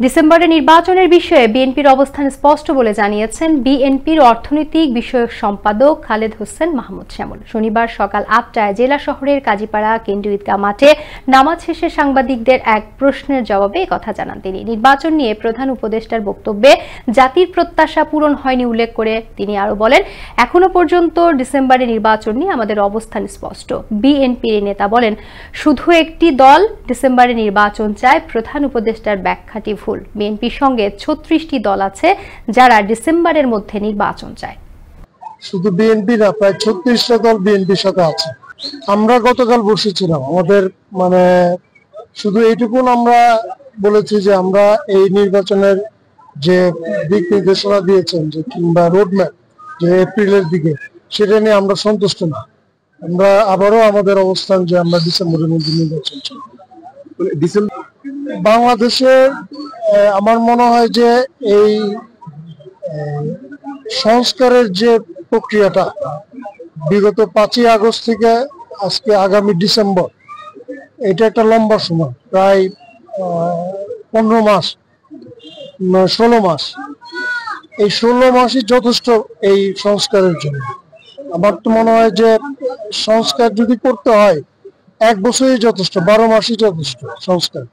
ডিসেম্বরে নির্বাচনের বিষয়ে বিএনপির অবস্থান স্পষ্ট বলে জানিয়েছেন বিএনপির অর্থনৈতিক বিষয়ক সম্পাদক খালেদ হোসেন মাহমুদ শ্যামল। শনিবার সকাল ৮টায় জেলা শহরের কাজীপাড়া কেন্দ্রীয় ঈদগাহ মাঠে নামাজ শেষে সাংবাদিকদের এক প্রশ্নের জবাবে একথা জানান তিনি। নির্বাচন নিয়ে প্রধান উপদেষ্টার বক্তব্যে জাতির প্রত্যাশা পূরণ হয়নি উল্লেখ করে তিনি আরো বলেন, এখনো পর্যন্ত ডিসেম্বরে নির্বাচন নিয়ে আমাদের অবস্থান স্পষ্ট। বিএনপির নেতা বলেন, শুধু একটি দল ডিসেম্বরে নির্বাচন চায়, প্রধান উপদেষ্টার ব্যাখ্যাটি ভুল। বিএনপির সঙ্গে ৩৬টি দল আছে যারা ডিসেম্বরের মধ্যে নির্বাচন চায়। শুধু বিএনপি না, প্রায় ৩৬টা দল বিএনপির সাথে আছে। আমরা গতকাল বসেছিলাম, আমাদের শুধু এইটুকুন আমরা বলেছি যে আমরা এই নির্বাচনের যে দিক নির্দেশনা দিয়েছেন যে কিংবা রোডম্যাপ যে এপ্রিলের দিকে, সেটা নিয়ে আমরা সন্তুষ্ট না। আমরা আবারও আমাদের অবস্থান যে আমরা ডিসেম্বরের মধ্যে নির্বাচন চাই। বাংলাদেশে আমার মনে হয় যে এই সংস্কারের যে প্রক্রিয়াটা বিগত ৫ই আগস্ট থেকে আজকে আগামী ডিসেম্বর, এটা একটা লম্বা সময়, প্রায় 15 মাস 16 মাস। এই 16 মাসই যথেষ্ট এই সংস্কারের জন্য। আমার তো মনে হয় যে সংস্কার যদি করতে হয় 1 বছরই যথেষ্ট, 12 মাসই যথেষ্ট সংস্কার।